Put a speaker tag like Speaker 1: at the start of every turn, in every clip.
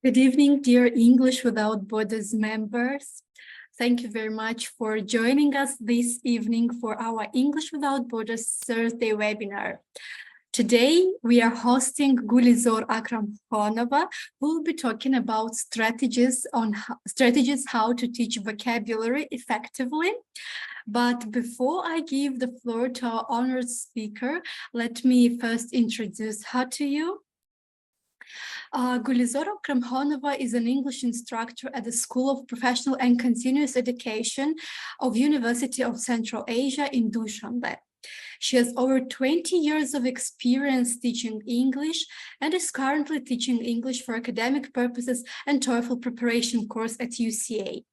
Speaker 1: Good evening, dear English Without Borders members. Thank you very much for joining us this evening for our English Without Borders Thursday webinar. Today, we are hosting Gulizor Akramkhonova, who will be talking about strategies how to teach vocabulary effectively. But before I give the floor to our honored speaker, let me first introduce her to you. Gulizor Akramkhonova is an English instructor at the School of Professional and Continuous Education of University of Central Asia in Dushanbe. She has over 20 years of experience teaching English and is currently teaching English for academic purposes and TOEFL preparation course at UCA.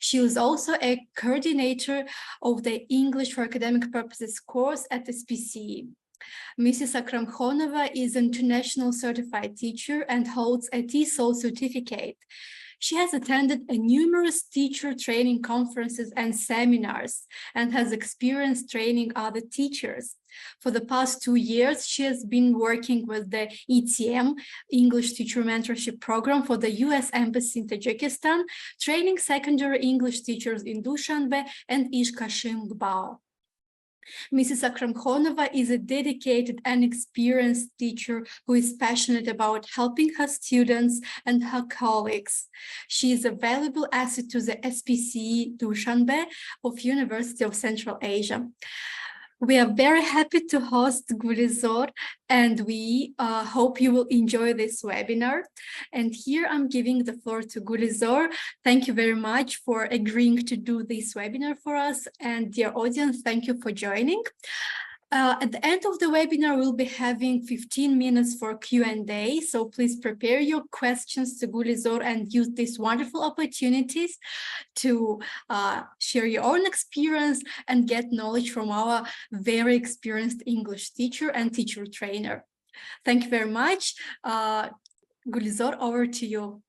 Speaker 1: She is also a coordinator of the English for academic purposes course at SPCE. Mrs. Akramkhonova is an international certified teacher and holds a TESOL certificate. She has attended numerous teacher training conferences and seminars and has experience training other teachers. For the past 2 years, she has been working with the ETM, English Teacher Mentorship Program for the US Embassy in Tajikistan, training secondary English teachers in Dushanbe and Ishkashim Gbao. Mrs. Akramkhonova is a dedicated and experienced teacher who is passionate about helping her students and her colleagues. She is a valuable asset to the SPCE Dushanbe of University of Central Asia. We are very happy to host Gulizor, and we hope you will enjoy this webinar. And here I'm giving the floor to Gulizor. Thank you very much for agreeing to do this webinar for us. And dear audience, thank you for joining. At the end of the webinar, we'll be having 15 minutes for Q&A. So please prepare your questions to Gulizor and use these wonderful opportunities to share your own experience and get knowledge from our very experienced English teacher and teacher trainer. Thank you very much. Gulizor, over to you.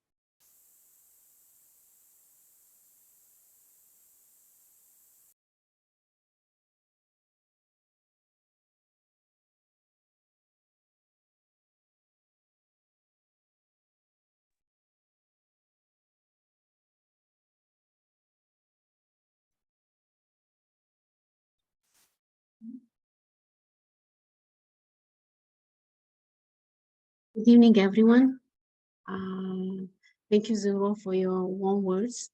Speaker 2: Good evening, everyone. Thank you, Zero, for your warm words.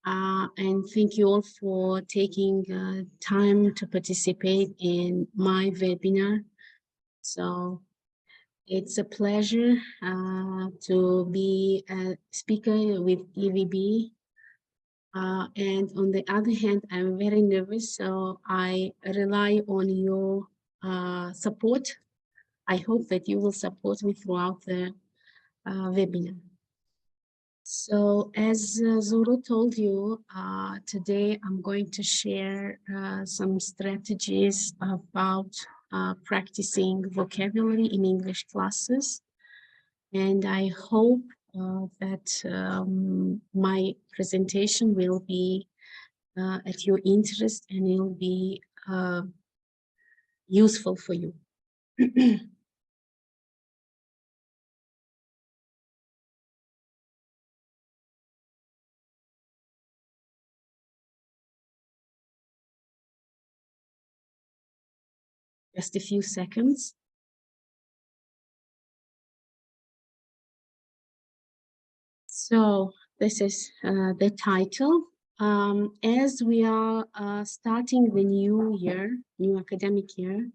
Speaker 2: And thank you all for taking time to participate in my webinar. So it's a pleasure to be a speaker with EVB. And on the other hand, I'm very nervous, so I rely on your support. I hope that you will support me throughout the webinar. So as Zoro told you, today I'm going to share some strategies about practicing vocabulary in English classes. And I hope that my presentation will be at your interest and it will be useful for you. Just a few seconds. So this is the title. As we are starting the new academic year,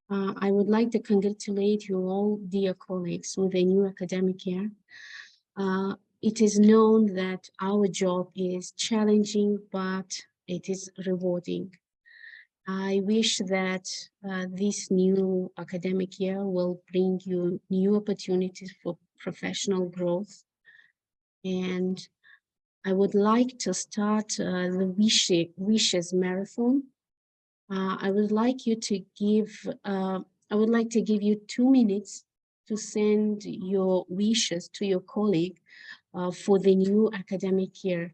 Speaker 2: I would like to congratulate you all, dear colleagues, with a new academic year. It is known that our job is challenging, but it is rewarding. I wish that this new academic year will bring you new opportunities for professional growth. And I would like to start the wishes marathon. I would like to give you 2 minutes to send your wishes to your colleague for the new academic year.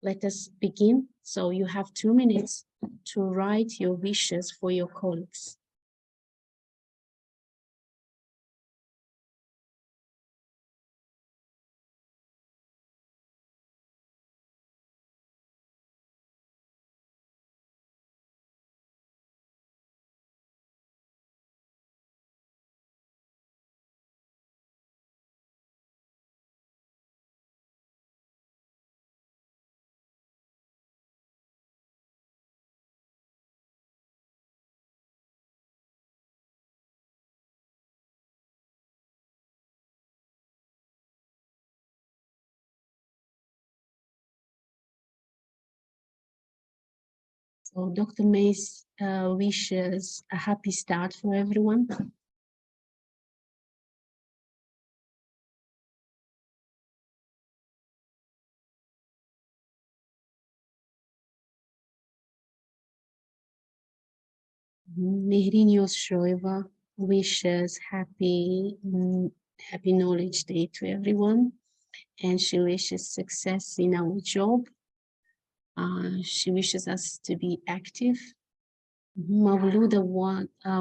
Speaker 2: Let us begin. So you have 2 minutes to write your wishes for your colleagues. So Dr. Mays wishes a happy start for everyone. Mehrin Shoeva wishes happy Knowledge Day to everyone, and she wishes success in our job. She wishes us to be active. Mavluda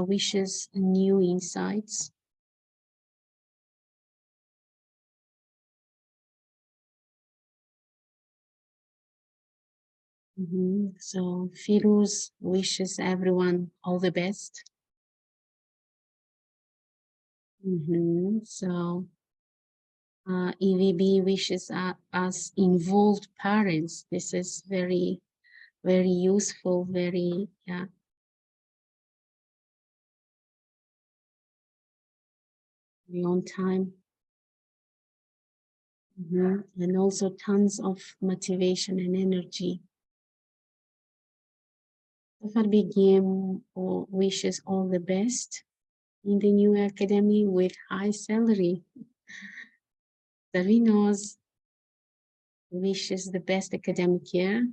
Speaker 2: wishes new insights. So Firuz wishes everyone all the best. So EVB wishes us involved parents. This is very, very useful, very, yeah. Long time. And also tons of motivation and energy. Begin wishes all the best in the new academy with high salary. Savinos wishes the best academic year.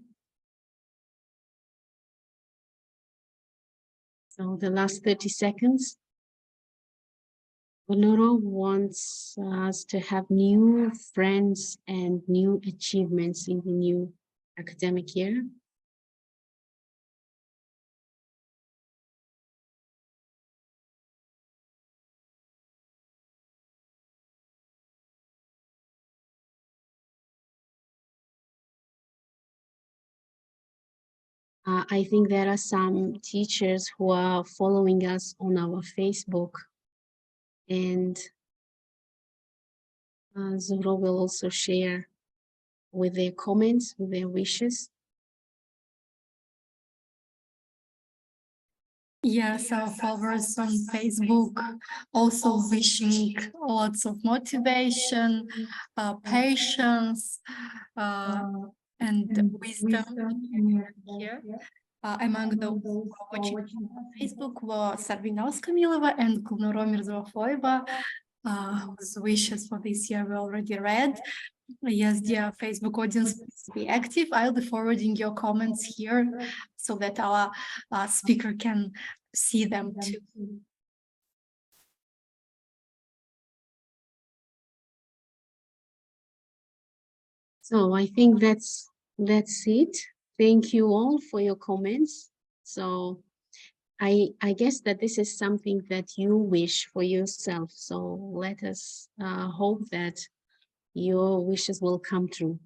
Speaker 2: So the last 30 seconds. Gulizor wants us to have new friends and new achievements in the new academic year. I think there are some teachers who are following us on our Facebook, and Zuro will also share with their comments, with their wishes.
Speaker 1: Yes, our followers on Facebook also wishing lots of motivation, patience, and wisdom here. Among those who are watching on Facebook were Sarvinos Kamilova and Gulnaro Mirzoafoeva, whose wishes for this year we already read. Yes, dear Facebook audience, please be active. I'll be forwarding your comments here so that our speaker can see them too.
Speaker 2: So I think that's it. Thank you all for your comments. So I guess that this is something that you wish for yourself. So let us hope that your wishes will come true.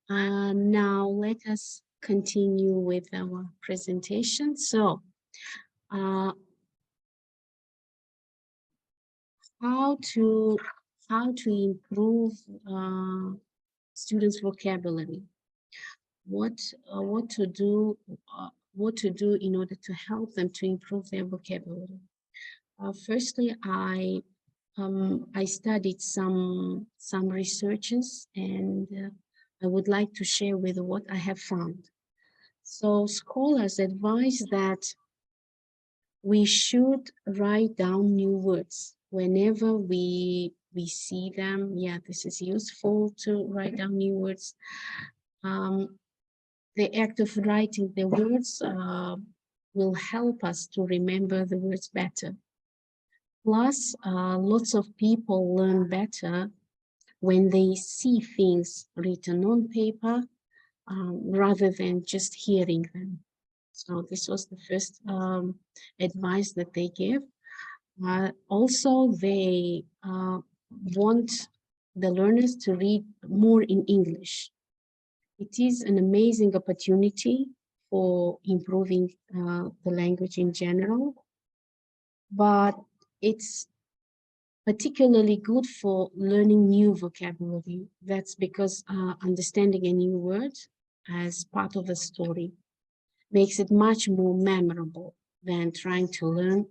Speaker 2: Now let us continue with our presentation. So how to improve students' vocabulary? What to do in order to help them to improve their vocabulary? Firstly, I studied some researches, and I would like to share with what I have found. So scholars advise that we should write down new words whenever we see them. Yeah, this is useful to write down new words. The act of writing the words will help us to remember the words better. Plus, lots of people learn better when they see things written on paper rather than just hearing them. So this was the first advice that they give. Also, they want the learners to read more in English. It is an amazing opportunity for improving the language in general, but it's particularly good for learning new vocabulary. That's because understanding a new word as part of a story makes it much more memorable than trying to learn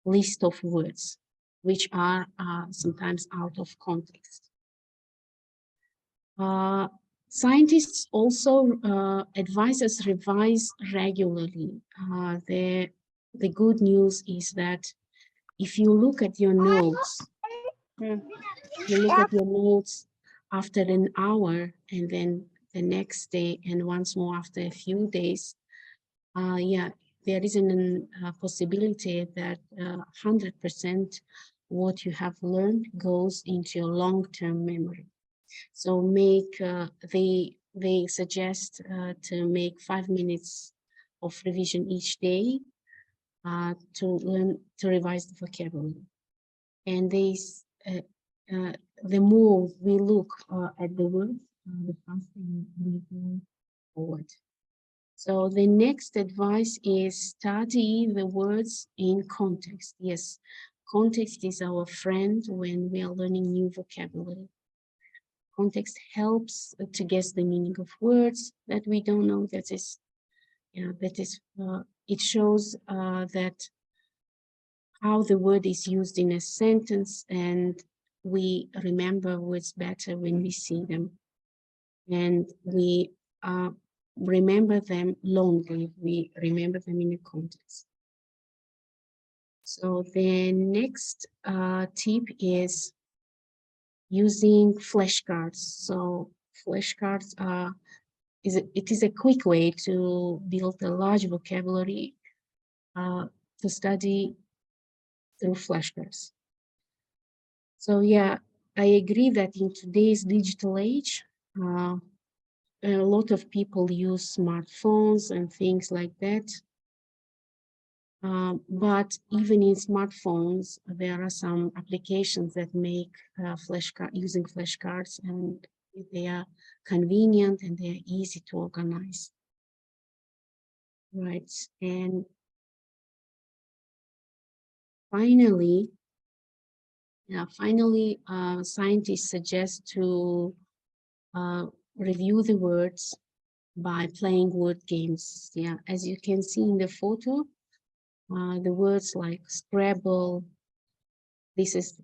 Speaker 2: list of words, which are sometimes out of context. Scientists also advise us revise regularly. The good news is that if you look at your notes, you look at your notes after an hour and then the next day and once more after a few days, yeah, there is a possibility that 100% what you have learned goes into your long-term memory. So they suggest to make 5 minutes of revision each day to revise the vocabulary. And the more we look at the words, the faster we go forward. So the next advice is study the words in context. Yes, context is our friend when we are learning new vocabulary. Context helps to guess the meaning of words that we don't know. It shows that how the word is used in a sentence, and we remember words better when we see them, and we remember them longer if we remember them in a context. So the next tip is using flashcards. So flashcards it is a quick way to build a large vocabulary to study through flashcards. So yeah, I agree that in today's digital age, a lot of people use smartphones and things like that. But even in smartphones, there are some applications that make using flashcards, and they are convenient and they are easy to organize. Right, and finally, scientists suggest to review the words by playing word games. Yeah, as you can see in the photo, the words like Scrabble, this is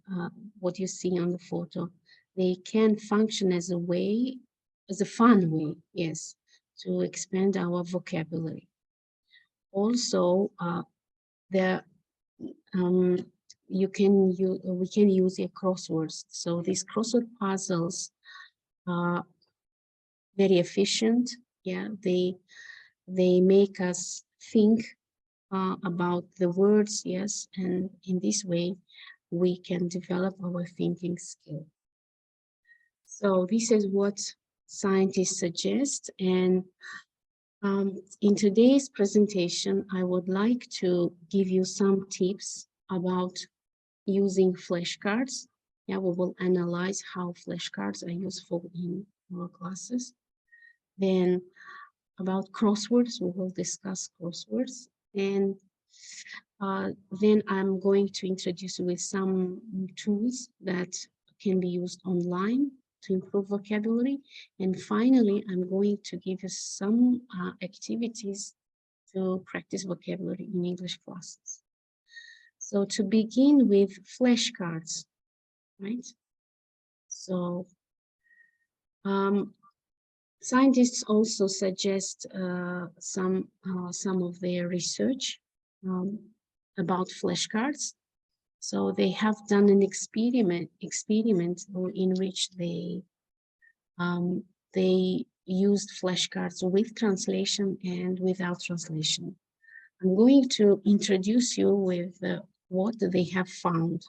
Speaker 2: what you see on the photo. They can function as a fun way, yes, to expand our vocabulary. Also, we can use a crosswords. So these crossword puzzles are very efficient. Yeah, they make us think about the words, yes, and in this way we can develop our thinking skill. So this is what scientists suggest, and in today's presentation I would like to give you some tips about using flashcards. Yeah, we will analyze how flashcards are useful in our classes. Then about crosswords, we will discuss crosswords, and then I'm going to introduce you with some tools that can be used online to improve vocabulary. And finally, I'm going to give you some activities to practice vocabulary in English classes. So to begin with flashcards, right? So scientists also suggest some of their research about flashcards. So they have done an experiment in which they used flashcards with translation and without translation. I'm going to introduce you with what they have found.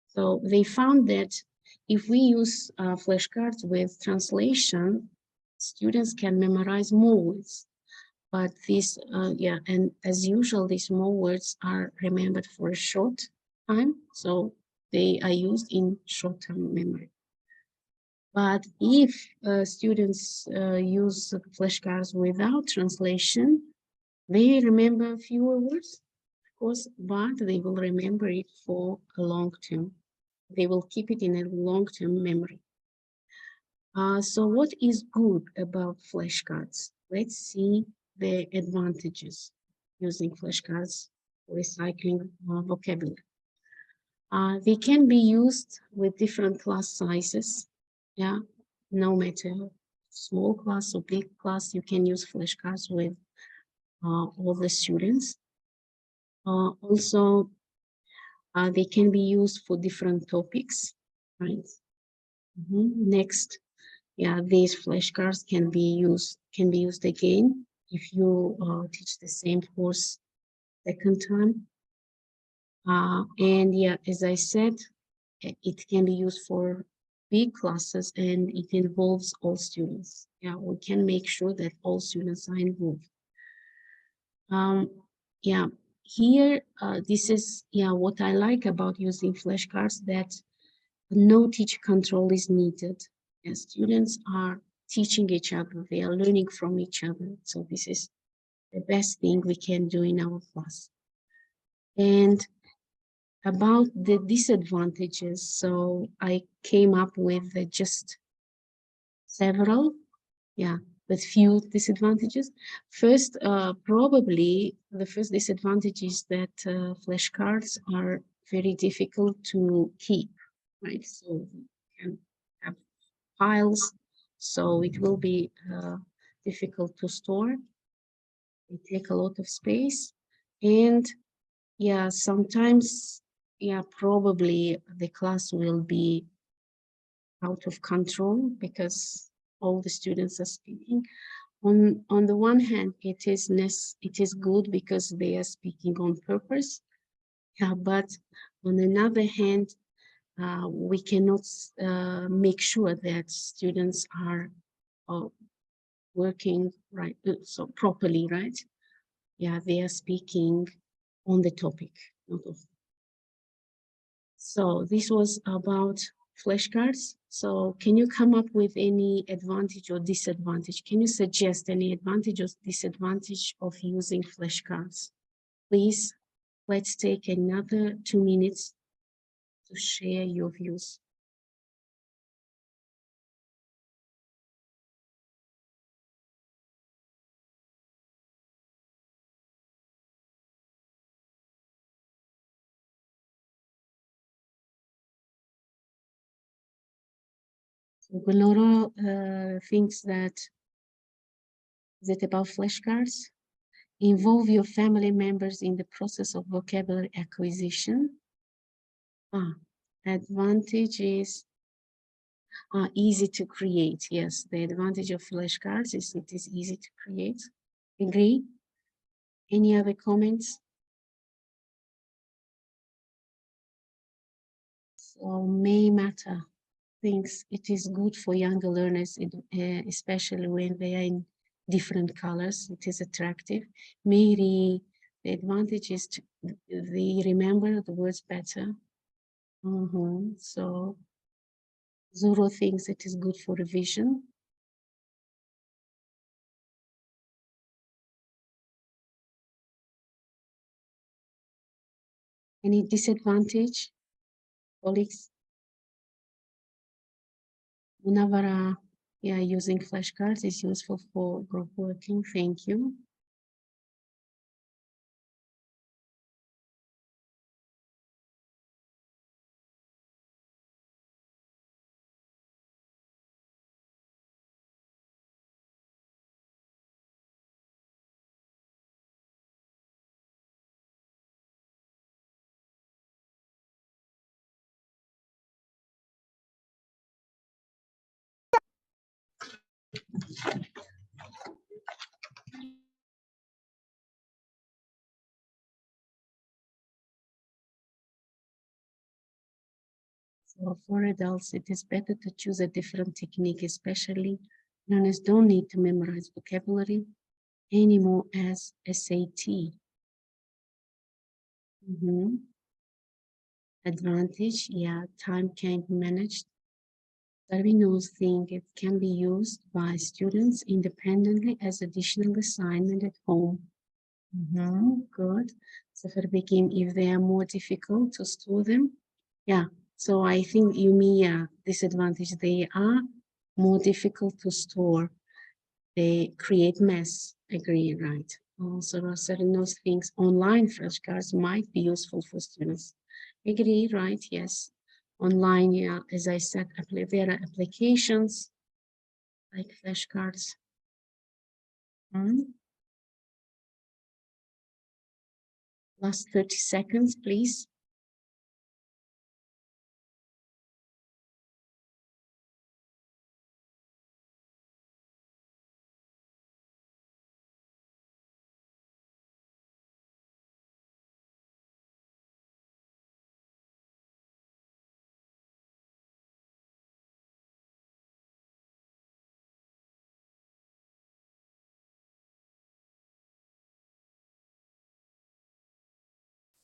Speaker 2: So they found that if we use flashcards with translation, students can memorize more words. But these, and as usual, these more words are remembered for a short time, so they are used in short-term memory. But if students use flashcards without translation, they remember fewer words, of course, but they will remember it for a long term. They will keep it in a long-term memory. So what is good about flashcards? Let's see the advantages using flashcards for recycling vocabulary. They can be used with different class sizes, yeah, no matter small class or big class, you can use flashcards with all the students. Also, they can be used for different topics, right? Next, yeah, these flashcards can be used again if you teach the same course second time. And yeah, as I said, it can be used for big classes and it involves all students. Yeah, we can make sure that all students are involved. Yeah, here, this is, yeah, what I like about using flashcards, that no teacher control is needed. And students are teaching each other, they are learning from each other. So this is the best thing we can do in our class. And about the disadvantages, so I came up with just several, yeah, with few disadvantages. First, probably the first disadvantage is that flashcards are very difficult to keep, right? So you can have files, so it will be difficult to store. They take a lot of space, and yeah, sometimes, yeah, probably the class will be out of control because all the students are speaking. On the one hand, it is good because they are speaking on purpose. Yeah, but on another hand, we cannot make sure that students are working right, so properly, right? Yeah, they are speaking on the topic, not of. So this was about flashcards. So can you come up with any advantage or disadvantage? Can you suggest any advantage or disadvantage of using flashcards? Please, let's take another 2 minutes to share your views. So Gulizor thinks that about flashcards? Involve your family members in the process of vocabulary acquisition. Advantage is easy to create. Yes, the advantage of flashcards is it is easy to create. Agree? Any other comments? So May Matter thinks it is good for younger learners, especially when they are in different colors. It is attractive. Mary, the advantage is they remember the words better. So Zoro thinks it is good for revision. Any disadvantage, colleagues? Munawara, yeah, using flashcards is useful for group working. Thank you. So for adults, it is better to choose a different technique, especially learners don't need to memorize vocabulary anymore as SAT. Advantage, yeah, time can be managed. Darwino's think it can be used by students independently as additional assignment at home. Good. So for begin, if they are more difficult to store them, yeah. So I think you mean, yeah, disadvantage, they are more difficult to store. They create mess. Agree, right? So there are certain those things. Online flashcards might be useful for students. Agree, right? Yes. Online, yeah, as I said, there are applications like flashcards. Last 30 seconds, please.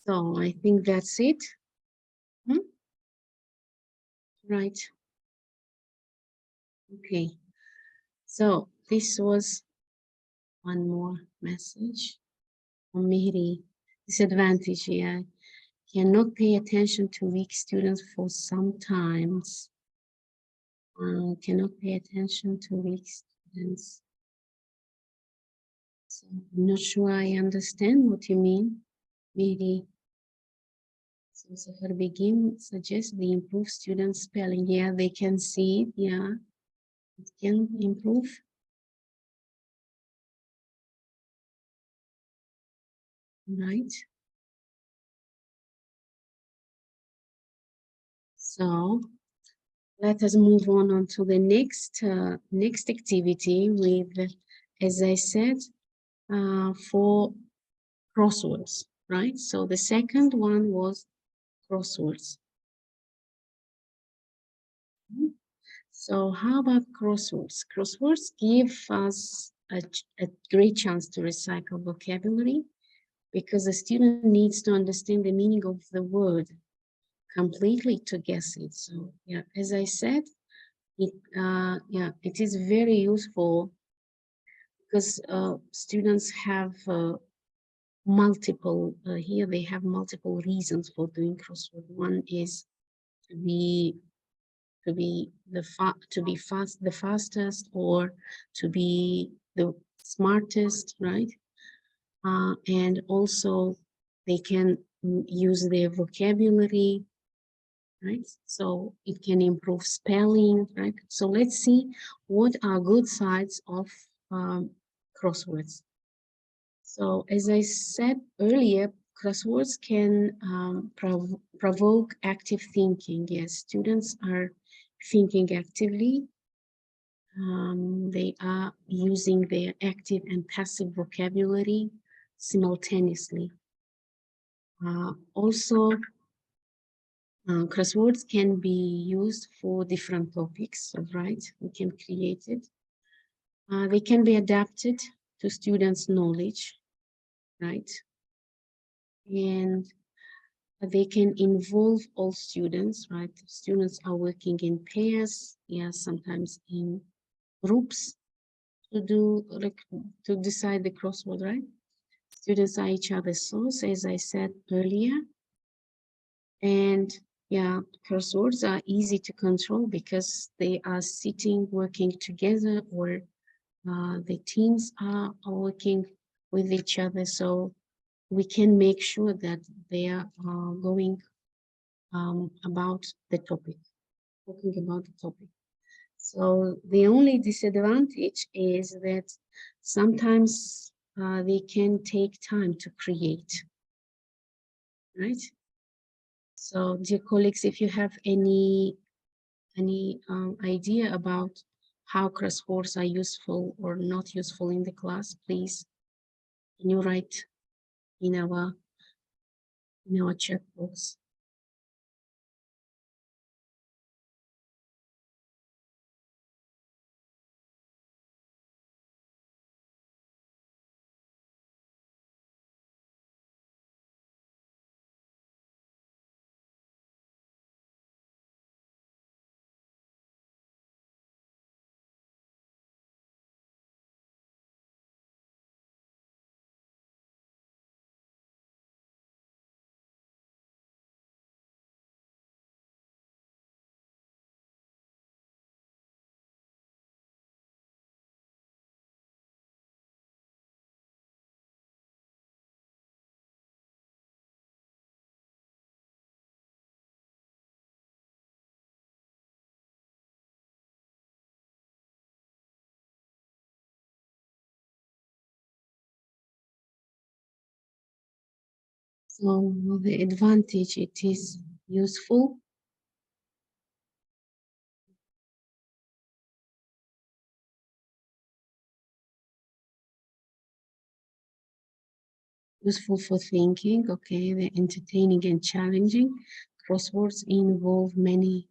Speaker 2: So I think that's it. Right. Okay. So this was one more message from Miri. Disadvantage, yeah. Cannot pay attention to weak students for sometimes. Cannot pay attention to weak students. So I'm not sure I understand what you mean, Miri. So Safar Begin suggests the improve student spelling. Yeah, they can see it. Yeah, it can improve. Right. So let us move on to the next activity with, as I said, for crosswords, right? So the second one was crosswords. So how about crosswords? Crosswords give us a great chance to recycle vocabulary because the student needs to understand the meaning of the word completely to guess it. So yeah, as I said, it is very useful because students have multiple here they have multiple reasons for doing crossword. One is to be the fastest, or to be the smartest, right? And also they can use their vocabulary, right? So it can improve spelling, right? So let's see what are good sides of crosswords. So as I said earlier, crosswords can provoke active thinking. Yes, students are thinking actively. They are using their active and passive vocabulary simultaneously. Also, crosswords can be used for different topics, right? We can create it. They can be adapted to students' knowledge, right? And they can involve all students, right? Students are working in pairs, yeah, sometimes in groups to do, like, to decide the crossword, right? Students are each other's source, as I said earlier. And yeah, crosswords are easy to control because they are sitting, working together, or the teams are working with each other. So we can make sure that they are going about the topic, talking about the topic. So the only disadvantage is that sometimes they can take time to create, right? So dear colleagues, if you have any idea about how crosswords are useful or not useful in the class, please can you write in our chat box. So the advantage, it is useful. Useful for thinking, okay, they're entertaining and challenging. Crosswords involve many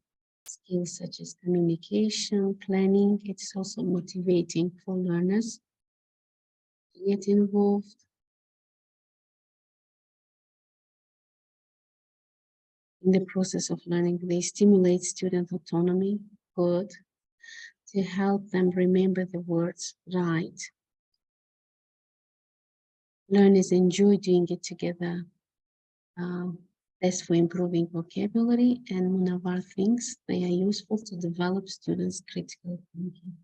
Speaker 2: skills such as communication, planning. It's also motivating for learners to get involved. In the process of learning, they stimulate student autonomy, good, to help them remember the words right. Learners enjoy doing it together. That's for improving vocabulary, and one of our things, they are useful to develop students' critical thinking.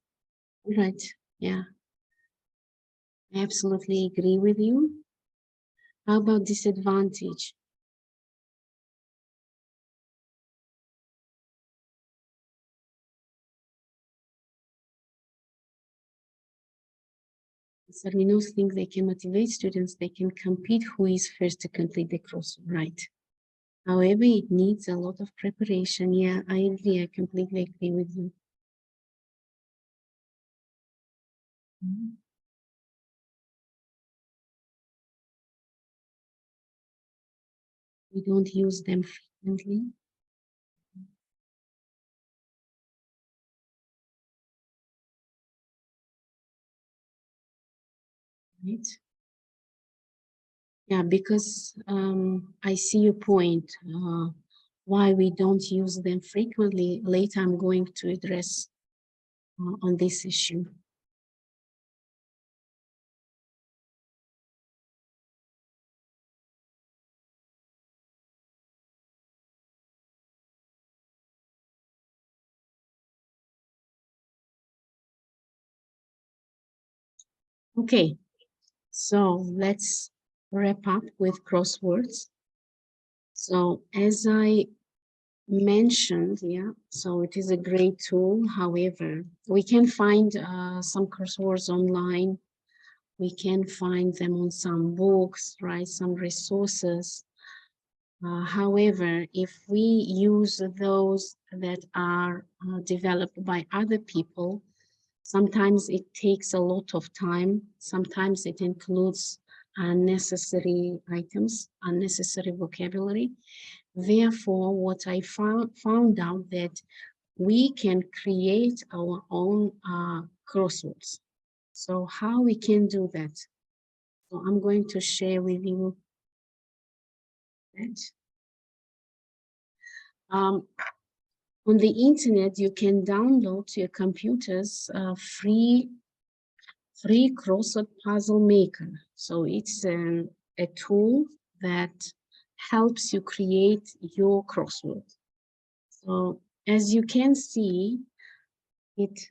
Speaker 2: Right, yeah, I absolutely agree with you. How about disadvantage? Sarminos think they can motivate students, they can compete who is first to complete the crossword, right? However, it needs a lot of preparation. Yeah, I agree. I completely agree with you. We don't use them frequently. Right? Yeah, because I see your point. Why we don't use them frequently. Later, I'm going to address on this issue. Okay, so let's wrap up with crosswords. So as I mentioned, yeah, so it is a great tool. However, we can find some crosswords online. We can find them on some books, right? Some resources. However, if we use those that are developed by other people, sometimes it takes a lot of time. Sometimes it includes unnecessary items, unnecessary vocabulary. Therefore, what I found out that we can create our own crosswords. So how we can do that? So I'm going to share with you that. On the internet, you can download to your computers free crossword puzzle maker. So it's a tool that helps you create your crossword. So as you can see, it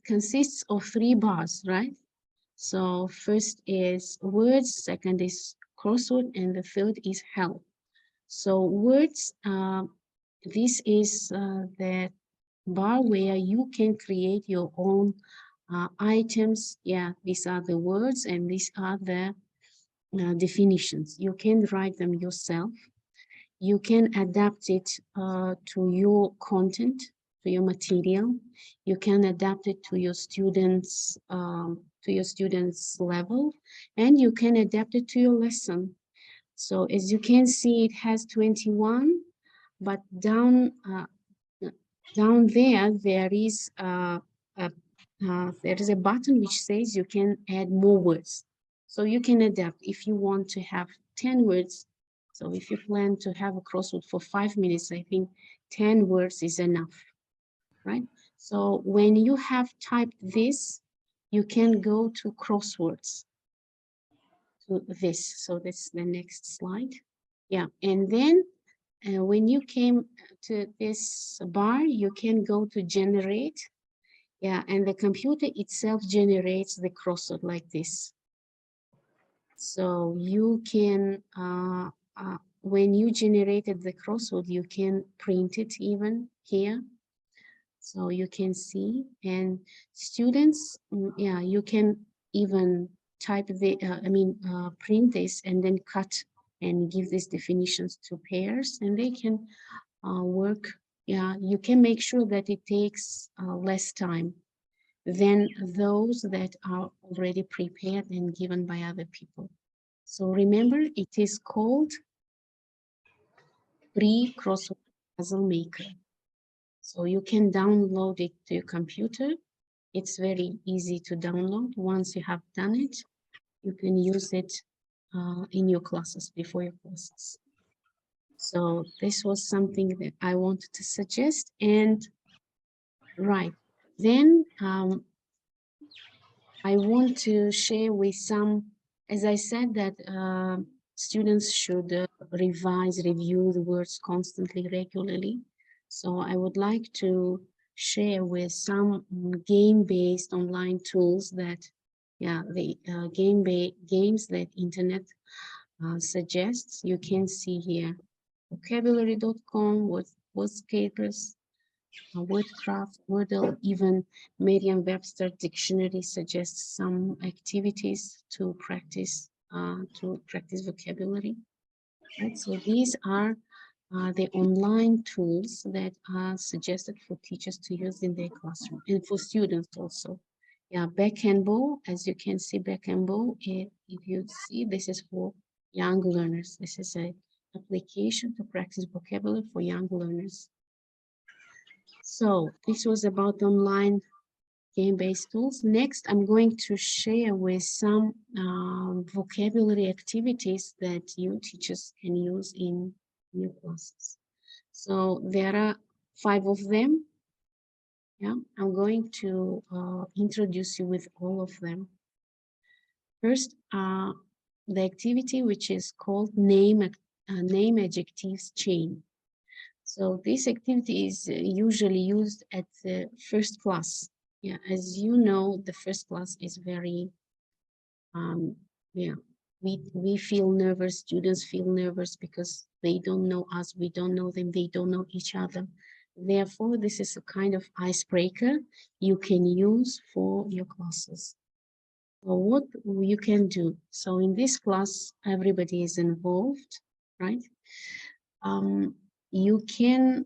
Speaker 2: consists of 3 bars, right? So first is words, second is crossword, and the third is help. So words, this is the bar where you can create your own items. Yeah, these are the words and these are the definitions. You can write them yourself. You can adapt it to your content, to your material. You can adapt it to your students' level, and you can adapt it to your lesson. So as you can see, it has 21, but down there is a button which says you can add more words. So you can adapt if you want to have 10 words. So if you plan to have a crossword for 5 minutes, I think 10 words is enough, right? So when you have typed this, you can go to crosswords, to this. So that's the next slide. Yeah, and then when you came to this bar, you can go to generate. Yeah, and the computer itself generates the crossword like this. So you can, when you generated the crossword, you can print it even here. So you can see, and students, yeah, you can even type the, print this and then cut and give these definitions to pairs, and they can work. Yeah, you can make sure that it takes less time than those that are already prepared and given by other people. So remember, it is called Free Crossword Puzzle Maker. So you can download it to your computer. It's very easy to download. Once you have done it, you can use it in your classes, before your classes. So this was something that I wanted to suggest. And right, then I want to share with some, as I said, that students should revise, review the words constantly, regularly. So I would like to share with some game-based online tools that, yeah, the games that internet suggests. You can see here vocabulary.com, Wordscapers, Wordcraft, Wordle, even Merriam-Webster dictionary suggests some activities to practice vocabulary. Right, so these are the online tools that are suggested for teachers to use in their classroom and for students also. Yeah, Beck and Bow, as you can see, Beck and Bow, if you see, this is for young learners. This is an application to practice vocabulary for young learners. So this was about online game-based tools. Next, I'm going to share with some vocabulary activities that you teachers can use in your classes. So there are 5 of them. Yeah, I'm going to introduce you with all of them. First, the activity which is called name adjectives chain. So this activity is usually used at the first class. Yeah, as you know, the first class is very, yeah, we feel nervous, students feel nervous because they don't know us, we don't know them, they don't know each other. Therefore, this is a kind of icebreaker you can use for your classes. So what you can do, so in this class, everybody is involved, right? You can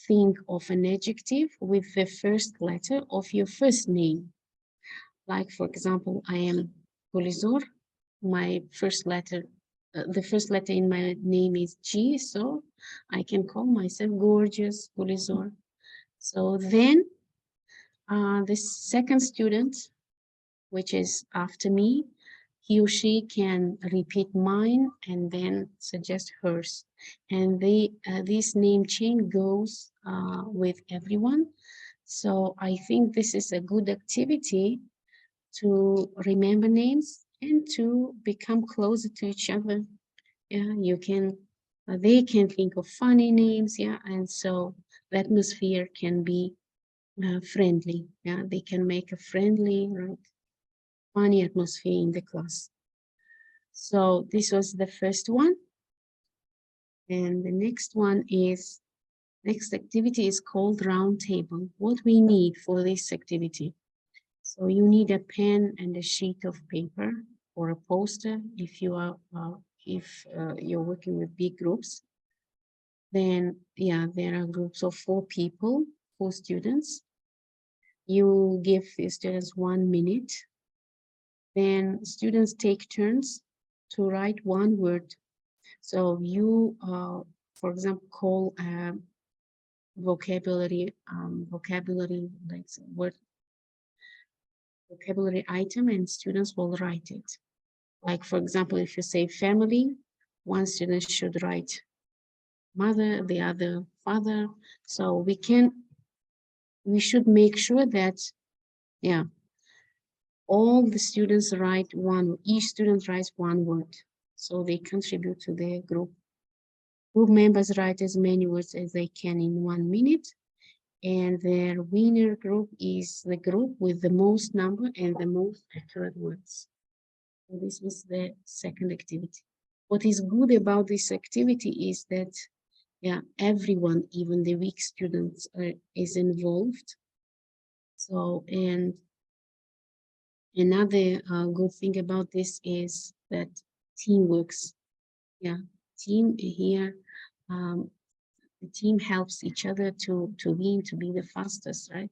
Speaker 2: think of an adjective with the first letter of your first name. Like, for example, I am Gulizor. My first letter, the first letter in my name is G, so I can call myself Gorgeous Gulizor. So then the second student, which is after me, he or she can repeat mine and then suggest hers. And this name chain goes with everyone. So I think this is a good activity to remember names and to become closer to each other. Yeah, you can, they can think of funny names, yeah, and so the atmosphere can be friendly. Yeah, they can make a friendly, right, funny atmosphere in the class. So this was the first one. And the next one is, next activity is called round table. What we need for this activity. So you need a pen and a sheet of paper or a poster if you are, you're working with big groups. Then, yeah, there are groups of 4 people, 4 students. You give the students 1 minute. Then students take turns to write one word. So you, for example, call vocabulary, like word, vocabulary item, and students will write it. Like, for example, if you say family, one student should write mother, the other father. So we should make sure that, yeah, all the students write each student writes one word. So they contribute to the group. Group members write as many words as they can in 1 minute. And their winner group is the group with the most number and the most accurate words. So this was the second activity. What is good about this activity is that, yeah, everyone, even the weak students, is involved. So, and Another good thing about this is that teamwork. Yeah, team here, the team helps each other to win, to be the fastest, right?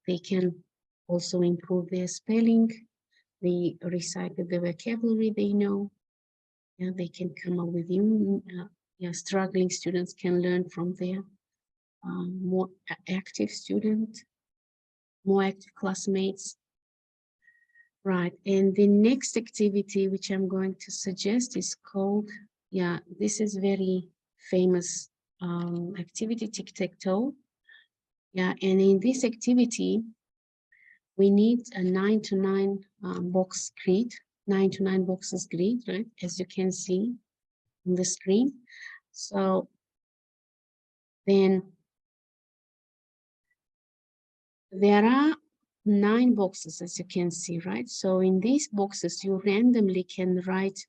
Speaker 2: They can also improve their spelling. They recycle the vocabulary they know. Yeah, they can come up with new. Yeah, struggling students can learn from their more active student, more active classmates. Right, and the next activity which I'm going to suggest is called, yeah, this is very famous activity, tic-tac-toe. Yeah, and in this activity, we need a 9 to 9 box grid, 9 to 9 boxes grid, right, as you can see on the screen. So then there are 9 boxes, as you can see, right? So in these boxes, you randomly can write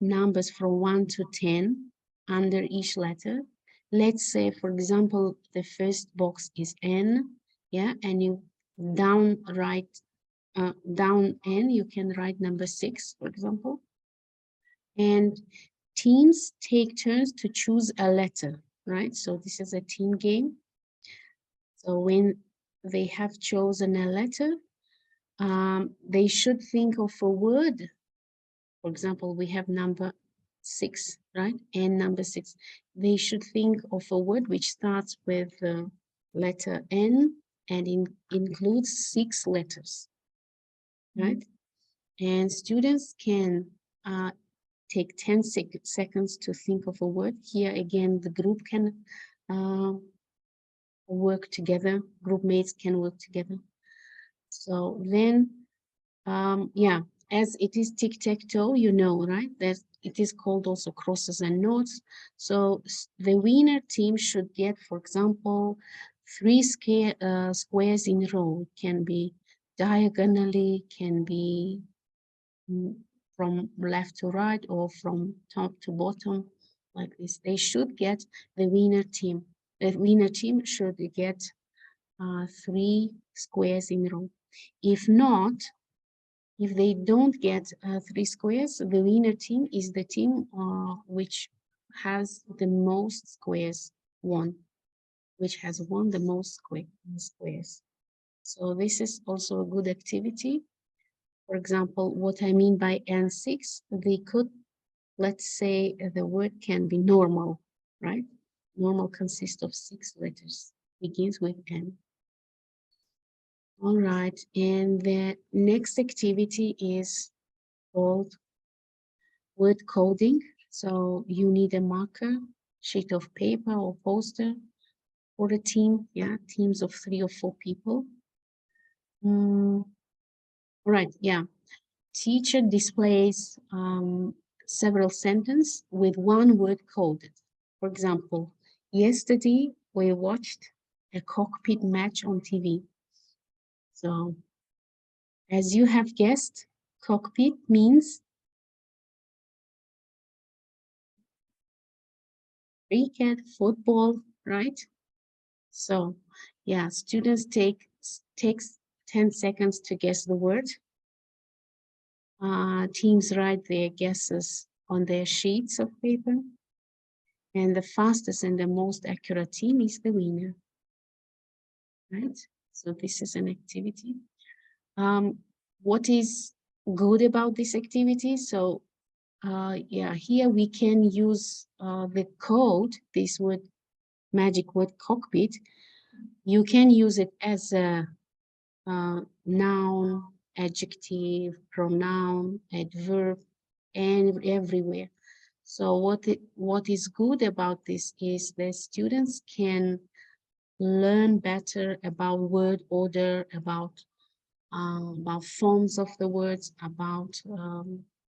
Speaker 2: numbers from 1 to 10 under each letter. Let's say, for example, the first box is N, yeah, and you down N, you can write number 6, for example. And teams take turns to choose a letter, right? So this is a team game. So when they have chosen a letter, they should think of a word. For example, we have number 6, right? And number 6. They should think of a word which starts with the letter N and includes 6 letters, right? And students can take 10 seconds to think of a word. Here again, the group can work together, group mates can work together. So then, yeah, as it is tic-tac-toe, you know, right? That it is called also crosses and noughts. So the winner team should get, for example, 3 squares in a row. It can be diagonally, can be from left to right or from top to bottom, like this. They should get the winner team. The winner team should get 3 squares in a row. If not, if they don't get 3 squares, the winner team is the team which has the most squares won, which has won the most squares. So this is also a good activity. For example, what I mean by N6, they could, let's say the word can be normal, right? Normal consists of 6 letters, begins with N. All right, and the next activity is called word coding. So you need a marker, sheet of paper or poster for a team, yeah, teams of 3 or 4 people. Right, yeah. Teacher displays several sentences with one word coded. For example, yesterday we watched a cockpit match on TV. So, as you have guessed, cockpit means cricket, football, right? So, yeah, students takes 10 seconds to guess the word. Teams write their guesses on their sheets of paper. And the fastest and the most accurate team is the winner, right? So this is an activity. What is good about this activity? So yeah, here we can use the code, this word, magic word cockpit. You can use it as a noun, adjective, pronoun, adverb, and everywhere. So what is good about this is the students can learn better about word order, about forms of the words, about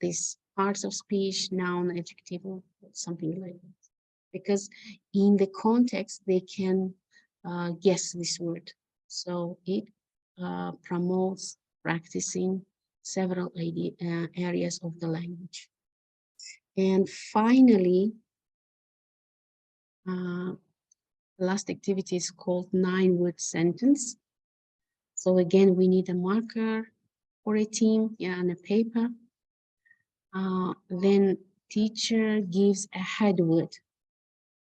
Speaker 2: these parts of speech, noun, adjective, or something like that. Because in the context, they can guess this word. So it promotes practicing several areas of the language. And finally, the last activity is called 9-word sentence. So again, we need a marker, for a team, and a paper. Then teacher gives a head word.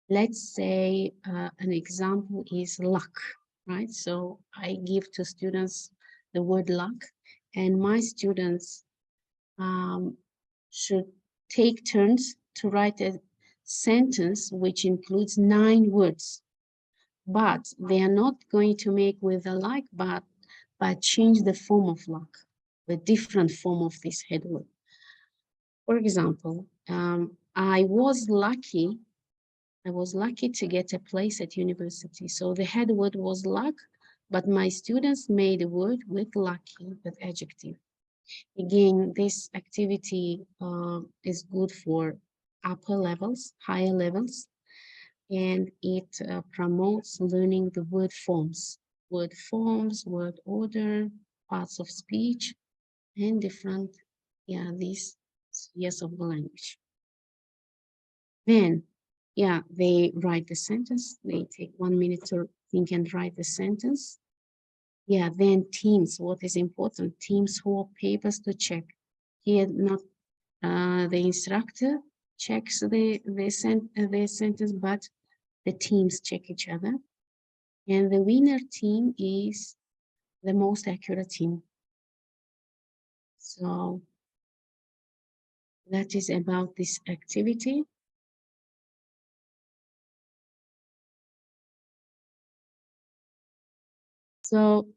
Speaker 2: Let's say an example is luck, right? So I give to students the word luck, and my students should take turns to write a sentence which includes 9 words. But they are not going to make with a luck, but change the form of luck, the different form of this head word. For example, I was lucky to get a place at university. So the head word was luck, but my students made a word with lucky, with adjective. Again, this activity is good for upper levels, higher levels, and it promotes learning the word forms, word order, parts of speech, and different, these spheres of the language. Then, they write the sentence. They take 1 minute to think and write the sentence. Then teams, what is important? Teams swap papers to check. Here, not the instructor checks the sentence, but the teams check each other. And the winner team is the most accurate team. So that is about this activity. So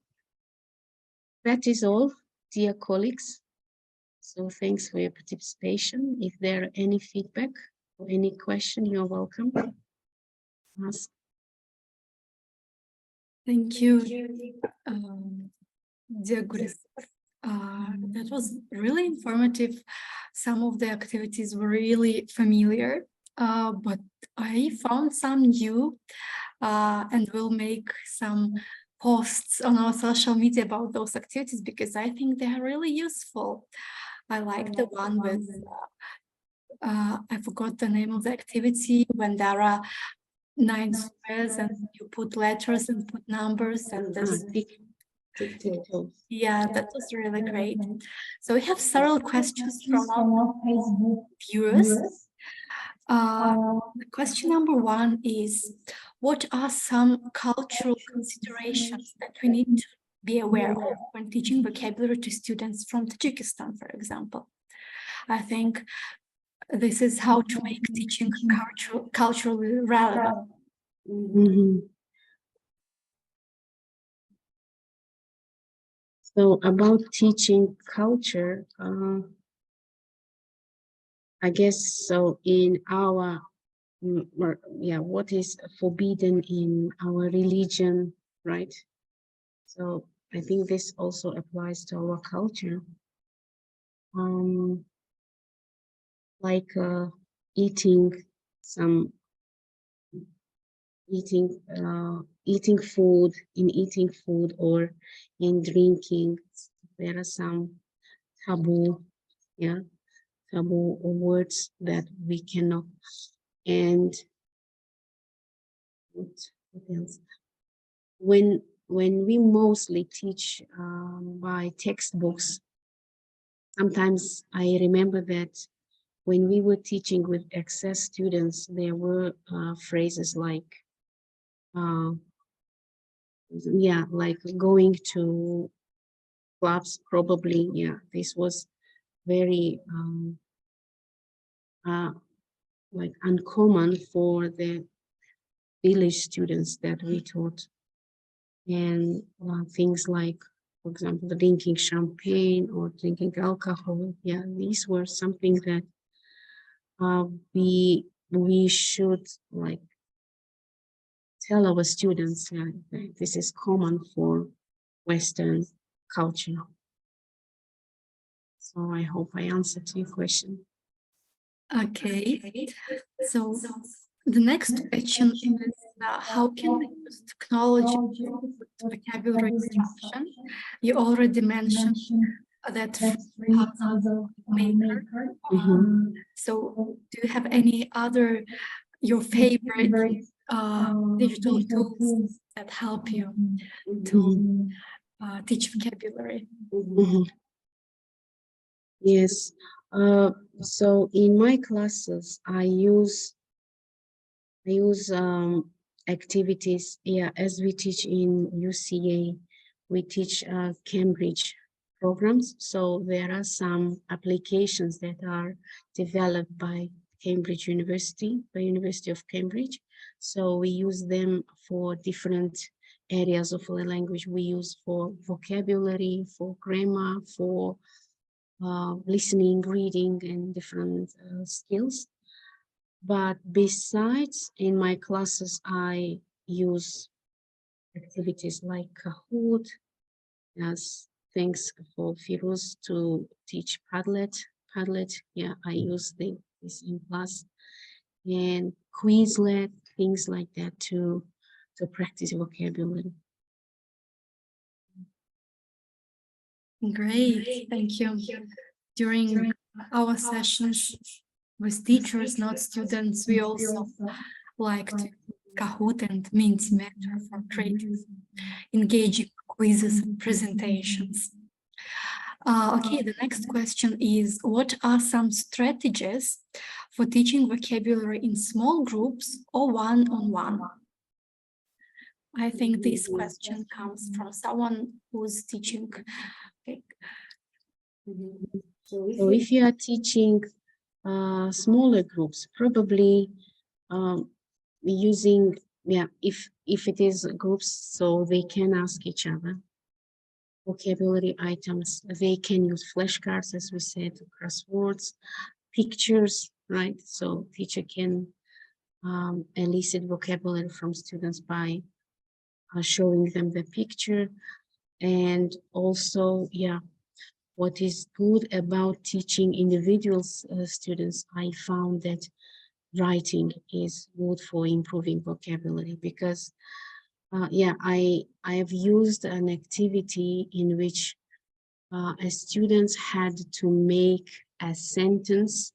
Speaker 2: that is all, dear colleagues. So thanks for your participation. If there are any feedback or any question, you're welcome to ask.
Speaker 1: Thank you, dear Gulizor. That was really informative. Some of the activities were really familiar, but I found some new, and will make some posts on our social media about those activities because I think they are really useful. I like the one with, I forgot the name of the activity, when there are 9 squares and you put letters and put numbers and this. Yeah, that was really great. So we have several questions from our Facebook viewers. Question number 1 is, what are some cultural considerations that we need to be aware of when teaching vocabulary to students from Tajikistan, for example? I think this is how to make teaching culturally relevant.
Speaker 2: So about teaching culture, I guess so in our, what is forbidden in our religion, right? So I think this also applies to our culture. Like eating food or in drinking. There are some taboo words that we cannot. And what else? When we mostly teach by textbooks, sometimes I remember that when we were teaching with excess students, there were phrases like, like going to clubs, probably. This was very like uncommon for the village students that we taught. And things like, for example, drinking champagne or drinking alcohol. These were something that we should like tell our students that this is common for Western culture. So I hope I answered your question.
Speaker 1: Okay, so the next question is, how can we use technology with vocabulary instruction? You already mentioned that puzzle maker. So do you have any other, your favorite digital tools that help you to teach vocabulary?
Speaker 2: Yes. So in my classes, I use activities. Yeah, as we teach in UCA, we teach Cambridge programs. So there are some applications that are developed by Cambridge University, the University of Cambridge. So we use them for different areas of the language. We use for vocabulary, for grammar, for listening, reading, and different skills. But besides, in my classes, I use activities like Kahoot, as thanks for Firuz to teach Padlet. Padlet, yeah, I use this in class, and Quizlet, things like that to practice vocabulary.
Speaker 1: Great, thank you. During our sessions with teachers, not students, we also like to Kahoot and Mentimeter for creating engaging quizzes and presentations. Okay, the next question is, what are some strategies for teaching vocabulary in small groups or one-on-one? I think this question comes from someone who's teaching.
Speaker 2: So if you are teaching smaller groups, probably using, yeah, if it is groups, so they can ask each other vocabulary items. They can use flashcards, as we said, crosswords, pictures, right? So teacher can elicit vocabulary from students by showing them the picture. And also, yeah, what is good about teaching individual students, I found that writing is good for improving vocabulary because yeah, I have used an activity in which students had to make a sentence.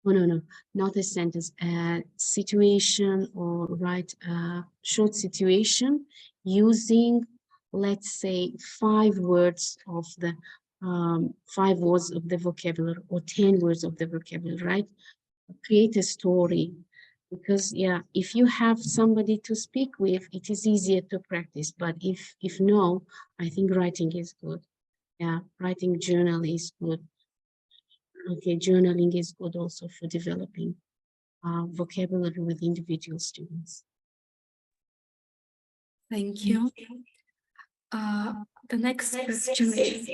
Speaker 2: Oh, no, not a sentence, a situation, or write a short situation using, let's say, 5 words of the 5 words of the vocabulary or 10 words of the vocabulary, right? Create a story, because yeah, if you have somebody to speak with, it is easier to practice. But if no, I think writing is good. Yeah, writing journal is good. Okay, journaling is good also for developing vocabulary with individual students.
Speaker 1: Thank you. The next question is,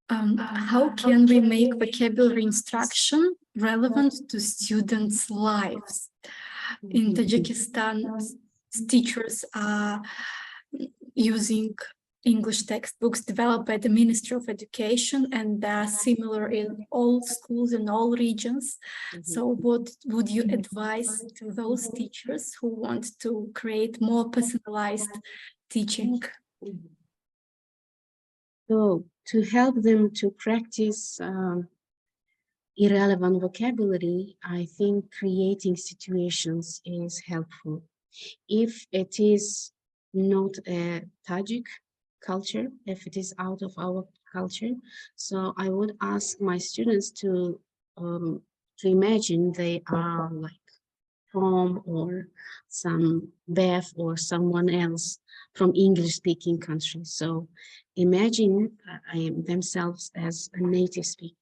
Speaker 1: how can we make vocabulary instruction relevant to students' lives? In Tajikistan, teachers are using English textbooks developed by the Ministry of Education, and they are similar in all schools in all regions. So what would you advise to those teachers who want to create more personalized teaching?
Speaker 2: So to help them to practice irrelevant vocabulary, I think creating situations is helpful. If it is not a Tajik culture, if it is out of our culture, so I would ask my students to imagine they are like Tom or some Beth or someone else from English-speaking countries. So imagine themselves as a native speaker.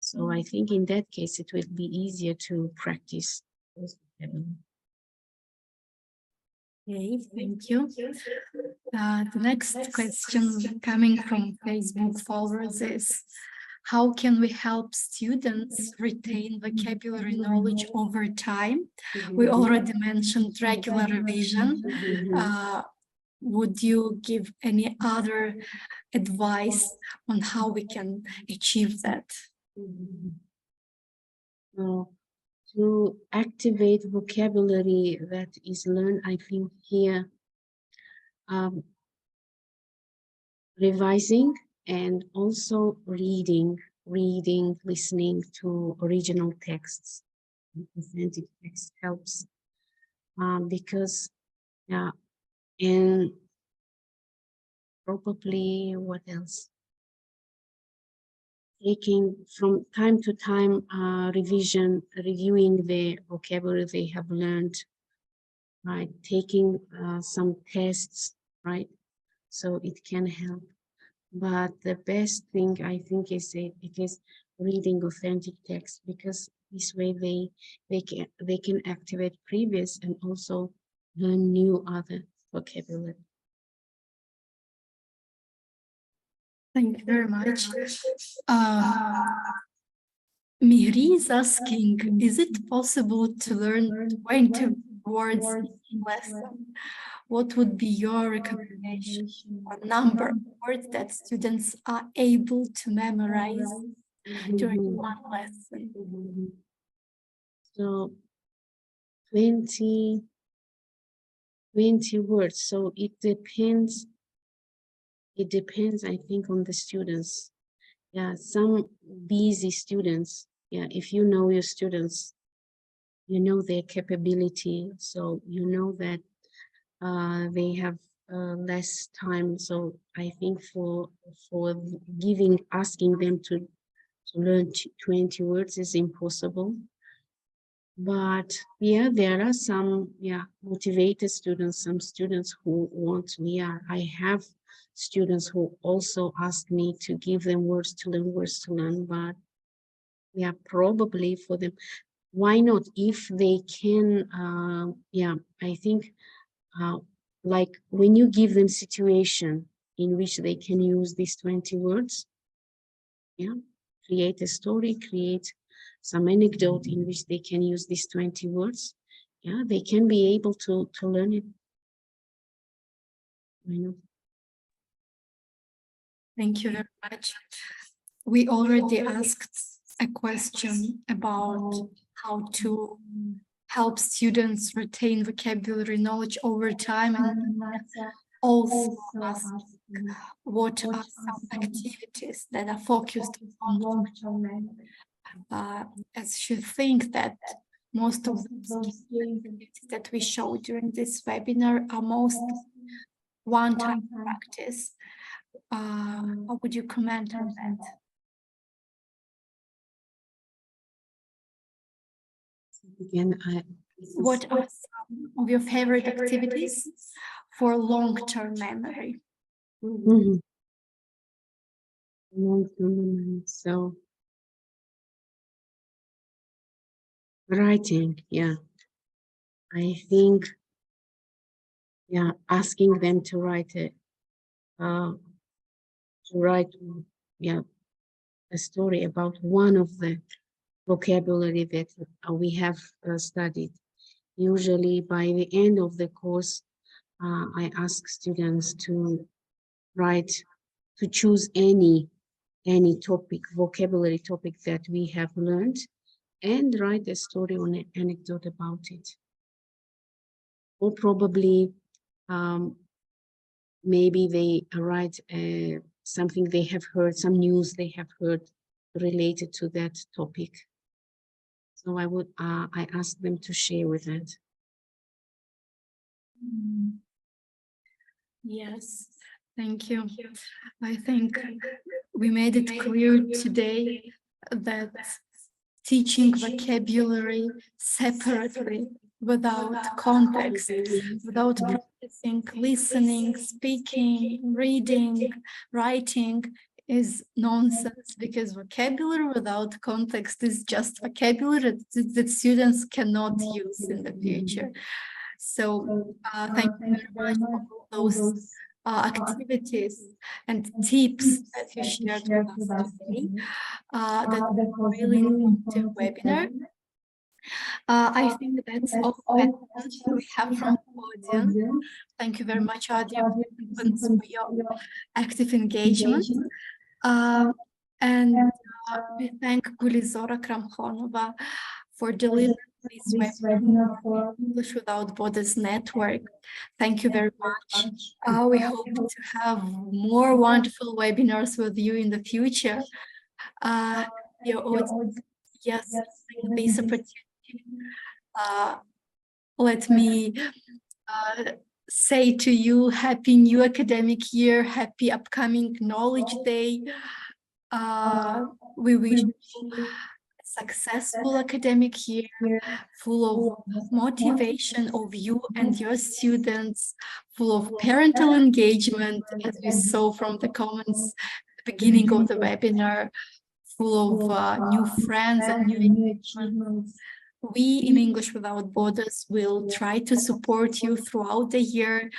Speaker 2: So I think in that case, it will be easier to practice those vocabulary.
Speaker 1: Okay, thank you. The next question coming from Facebook followers is, how can we help students retain vocabulary knowledge over time? We already mentioned regular revision. Would you give any other advice on how we can achieve that?
Speaker 2: To activate vocabulary that is learned, I think here revising and also reading, listening to original texts, authentic text helps because yeah, and probably what else? taking from time to time reviewing the vocabulary they have learned, right? Taking some tests, right? So it can help. But the best thing I think is it is reading authentic text, because this way they can activate previous and also learn new other vocabulary.
Speaker 1: Thank you very much. Mihri is asking, is it possible to learn 20 words in lesson? What would be your recommendation or number of words that students are able to memorize during one lesson?
Speaker 2: So 20 words. So it depends, I think, on the students. Yeah, some busy students, yeah, if you know your students, you know their capability, so you know that they have less time. So I think for asking them to learn 20 words is impossible. But yeah, there are some motivated students, some students who want to. Yeah, I have students who also ask me to give them words to learn, but yeah, probably for them, why not? If they can, I think like when you give them situation in which they can use these 20 words, yeah, create a story, create some anecdote in which they can use these 20 words, yeah, they can be able to learn it.
Speaker 1: Thank you very much. We already asked a question about how to help students retain vocabulary knowledge over time, and also ask what are some activities that are focused on long-term memory. As you think that most of the activities that we show during this webinar are most one-time practice. How would you comment on that?
Speaker 2: Again,
Speaker 1: what are some of your favorite activities for long-term memory?
Speaker 2: Long-term memory. So writing, yeah. I think, yeah, asking them to write it, a story about one of the vocabulary that we have studied. Usually by the end of the course, I ask students to write, to choose any topic, vocabulary topic that we have learned, and write a story or an anecdote about it. Or probably maybe they write something they have heard, some news they have heard related to that topic. So I ask them to share with that.
Speaker 1: Yes, thank you. I think we made it clear today that teaching vocabulary separately, without context, without practicing listening, speaking, reading, writing, is nonsense, because vocabulary without context is just vocabulary that students cannot use in the future. So thank you very much for all those activities and tips that you shared with us today. That was a really informative webinar. I think that's all the questions we have from the audience. Thank you very much, audience, for your active engagement. And we thank Gulizor Akramkhonova for delivering this webinar for English Without Borders Network. Thank you very much. We hope to have more wonderful webinars with you in the future. Your audience, yes, this opportunity. Let me say to you, happy new academic year, happy upcoming Knowledge Day. We wish you a successful academic year, full of motivation of you and your students, full of parental engagement, as we saw from the comments at the beginning of the webinar, full of new friends and new achievements. We in English Without Borders will try to support you throughout the year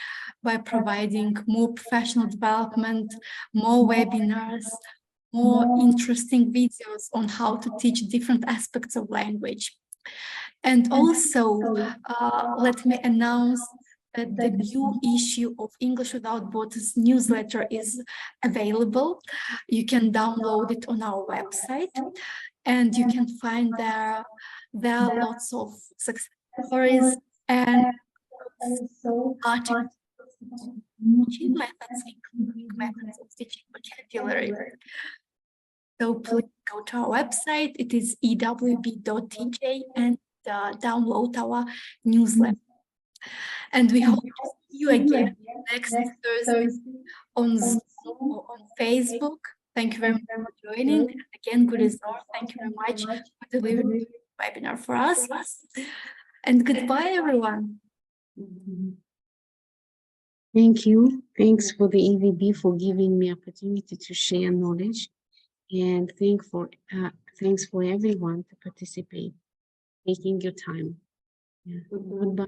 Speaker 1: by providing more professional development, more webinars, more interesting videos on how to teach different aspects of language. And also, let me announce that the new issue of English Without Borders newsletter is available. You can download it on our website, and you can find there are lots of success stories and articles, teaching methods, including methods of teaching vocabulary. So please go to our website. It is ewb.tj and download our newsletter. And we hope to see you again next Thursday on Zoom or on Facebook. Thank you very much for joining. And again, Gulizor, thank you very much for delivering the webinar for us. And goodbye, everyone.
Speaker 2: Thank you. Thanks for the EVB for giving me opportunity to share knowledge. And thanks for everyone to participate, taking your time. Yeah. Goodbye.